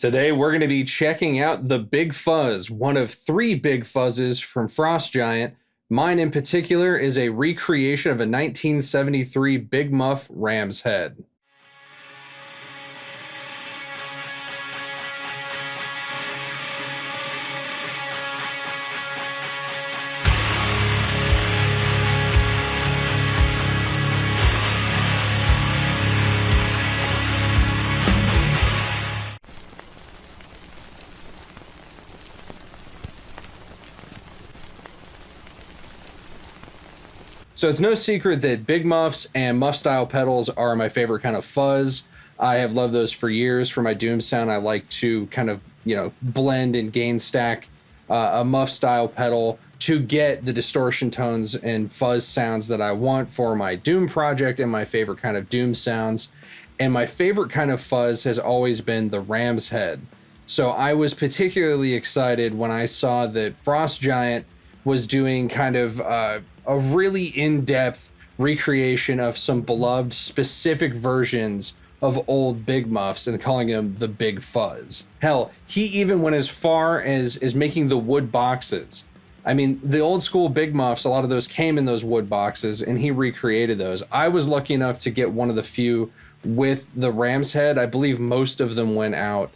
Today, we're going to be checking out the Big Fuzz, one of three Big Fuzzes from Frost Giant. Mine in particular is a recreation of a 1973 Big Muff ram's head. So it's no secret that Big Muffs and Muff style pedals are my favorite kind of fuzz. I have loved those for years. For my Doom sound, I like to kind of, blend and gain stack a Muff style pedal to get the distortion tones and fuzz sounds that I want for my Doom project and my favorite kind of Doom sounds. And my favorite kind of fuzz has always been the ram's head. So I was particularly excited when I saw that Frost Giant was doing kind of a really in-depth recreation of some beloved specific versions of old Big Muffs and calling them the Big Fuzz. Hell, he even went as far as making the wood boxes. I mean, the old school Big Muffs, a lot of those came in those wood boxes, and he recreated those. I was lucky enough to get one of the few with the ram's head. I believe most of them went out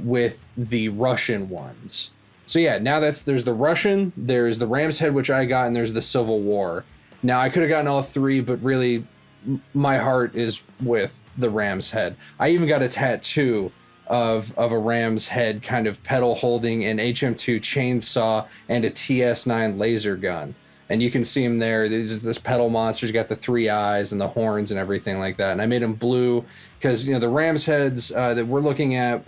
with the Russian ones. So yeah, now there's the Russian, there's the ram's head, which I got, and there's the Civil War. Now I could have gotten all three, but really my heart is with the ram's head. I even got a tattoo of a ram's head kind of pedal holding an HM2 chainsaw and a TS9 laser gun. And you can see him there. There's this pedal monster. He's got the three eyes and the horns and everything like that. And I made him blue because, the ram's heads that we're looking at,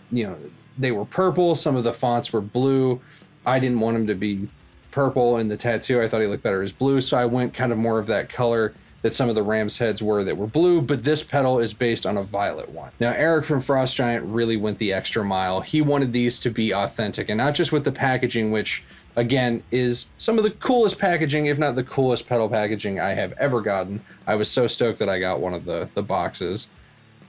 they were purple. Some of the fonts were blue. I didn't want him to be purple in the tattoo. I thought he looked better as blue. So I went kind of more of that color that some of the ram's heads were that were blue, but this pedal is based on a violet one. Now, Eric from Frost Giant really went the extra mile. He wanted these to be authentic, and not just with the packaging, which again is some of the coolest packaging, if not the coolest pedal packaging I have ever gotten. I was so stoked that I got one of the boxes.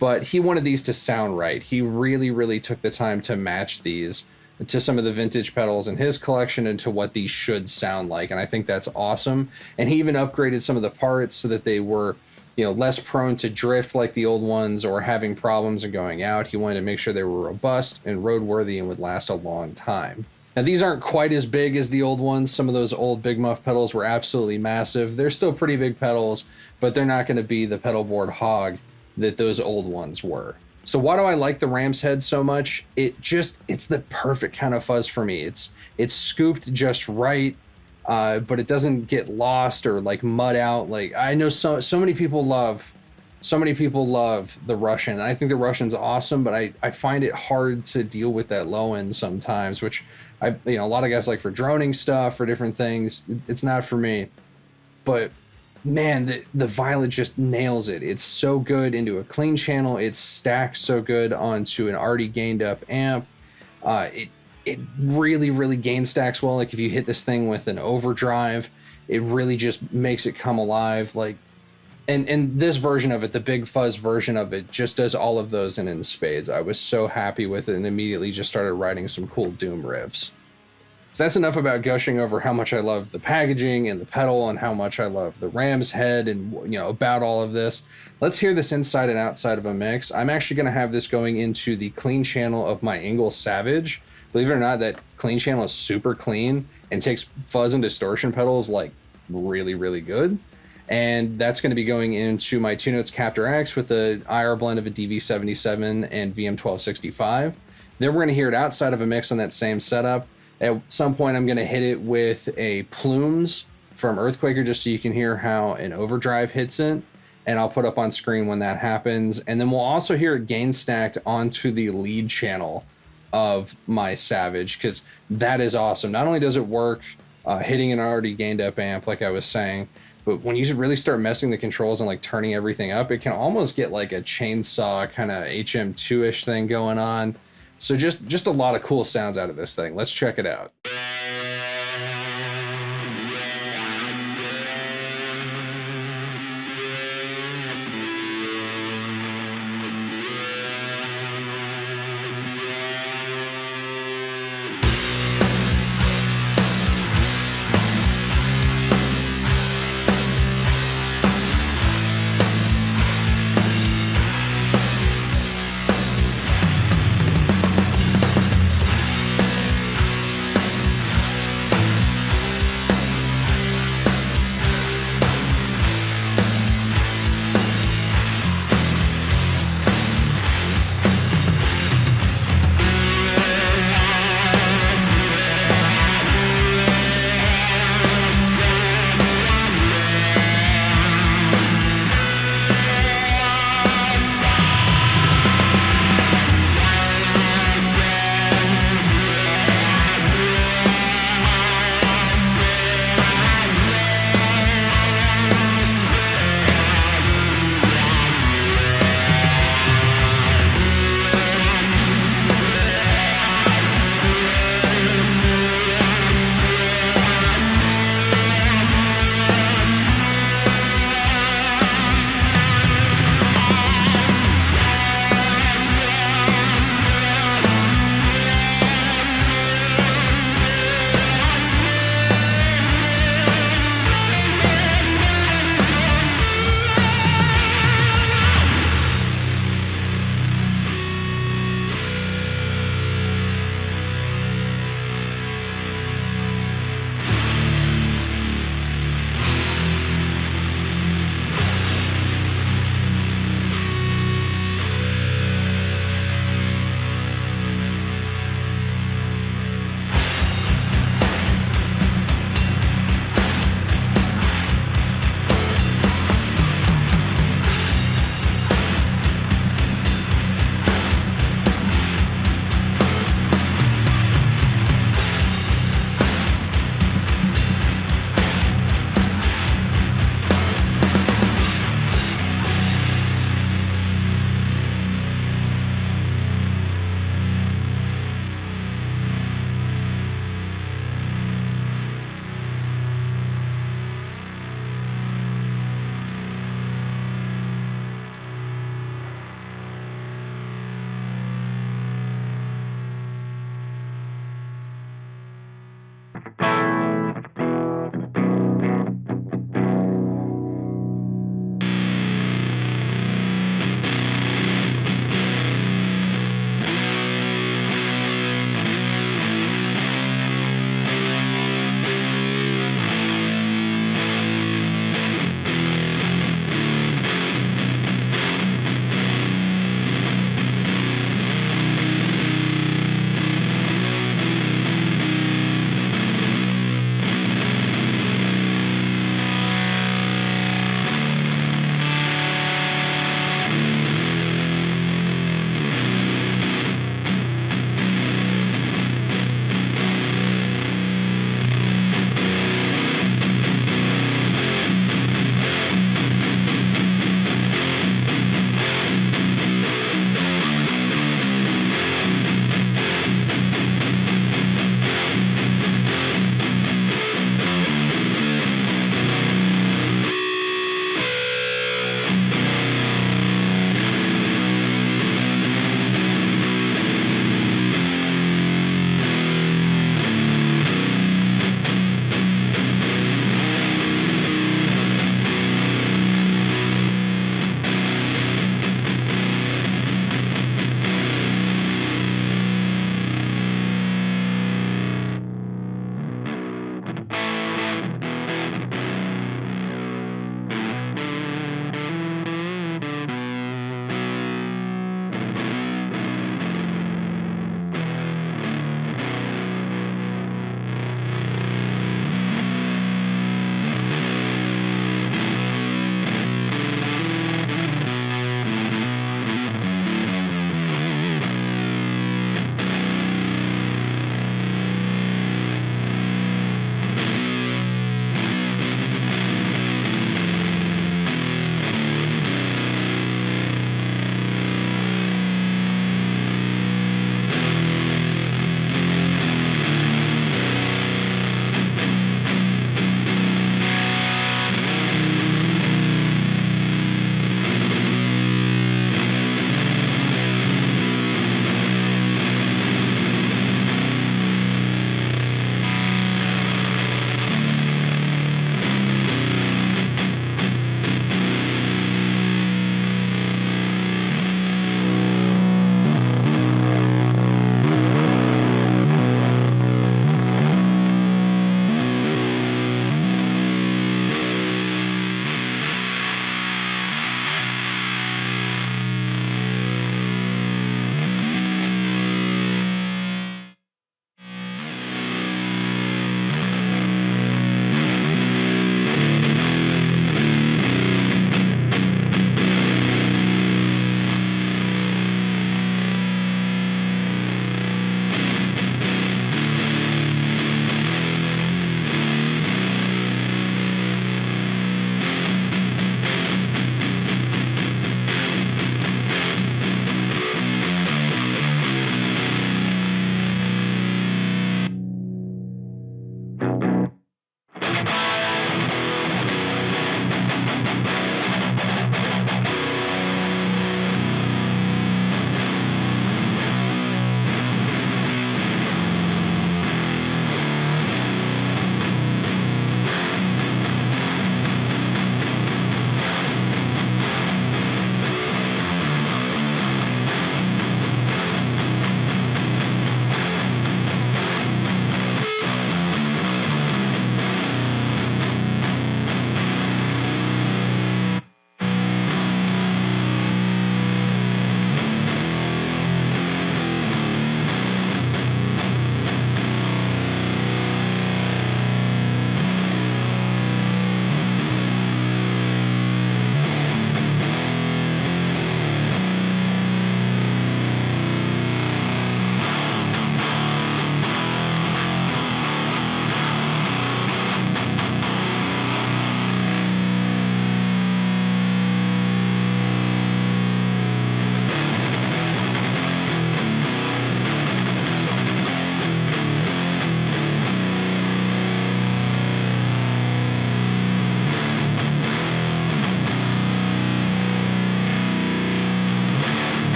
But he wanted these to sound right. He really, really took the time to match these to some of the vintage pedals in his collection and to what these should sound like. And I think that's awesome. And he even upgraded some of the parts so that they were, less prone to drift like the old ones or having problems and going out. He wanted to make sure they were robust and roadworthy and would last a long time. Now, these aren't quite as big as the old ones. Some of those old Big Muff pedals were absolutely massive. They're still pretty big pedals, but they're not going to be the pedal board hog that those old ones were. So why do I like the ram's head so much? It's the perfect kind of fuzz for me. It's scooped just right, but it doesn't get lost or like mud out. Like I know so many people love the Russian. And I think the Russian's awesome, but I find it hard to deal with that low end sometimes, which a lot of guys like for droning stuff or different things. It's not for me, but man, the Violet just nails it. It's so good into a clean channel. It stacks so good onto an already gained up amp. It really, really gain stacks well. Like if you hit this thing with an overdrive, it really just makes it come alive. Like, and this version of it, the Big Fuzz version of it, just does all of those in spades. I was so happy with it and immediately just started writing some cool Doom riffs. So that's enough about gushing over how much I love the packaging and the pedal and how much I love the ram's head and, about all of this. Let's hear this inside and outside of a mix. I'm actually going to have this going into the clean channel of my Engel Savage. Believe it or not, that clean channel is super clean and takes fuzz and distortion pedals like really, really good. And that's going to be going into my Two Notes Captor X with an IR blend of a DV77 and VM1265. Then we're going to hear it outside of a mix on that same setup. At some point, I'm going to hit it with a Plumes from Earthquaker just so you can hear how an overdrive hits it. And I'll put up on screen when that happens. And then we'll also hear it gain stacked onto the lead channel of my Savage, because that is awesome. Not only does it work hitting an already gained up amp, like I was saying, but when you really start messing the controls and like turning everything up, it can almost get like a chainsaw kind of HM2-ish thing going on. So just a lot of cool sounds out of this thing. Let's check it out.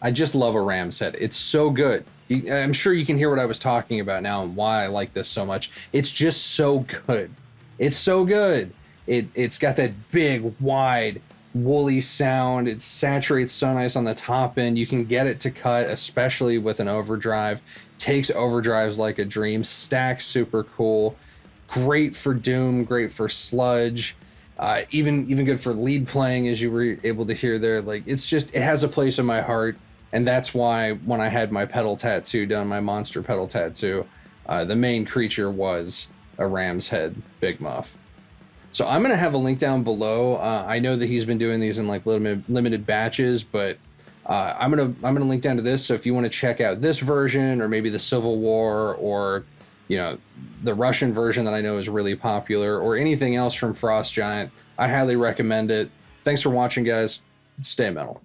I just love a Ram's head. It's so good. I'm sure you can hear what I was talking about now and why I like this so much. It's just so good. It's so good. It's got that big, wide, woolly sound. It saturates so nice on the top end. You can get it to cut, especially with an overdrive. Takes overdrives like a dream. Stacks super cool. Great for doom. Great for sludge. Even good for lead playing, as you were able to hear there. Like, it's just, it has a place in my heart, and that's why when I had my pedal tattoo done, my monster pedal tattoo, the main creature was a Ram's head Big Muff. So I'm gonna have a link down below. I know that he's been doing these in like limited batches, but I'm gonna link down to this. So if you want to check out this version, or maybe the Civil War, or the Russian version that I know is really popular, or anything else from Frost Giant, I highly recommend it. Thanks for watching, guys. Stay metal.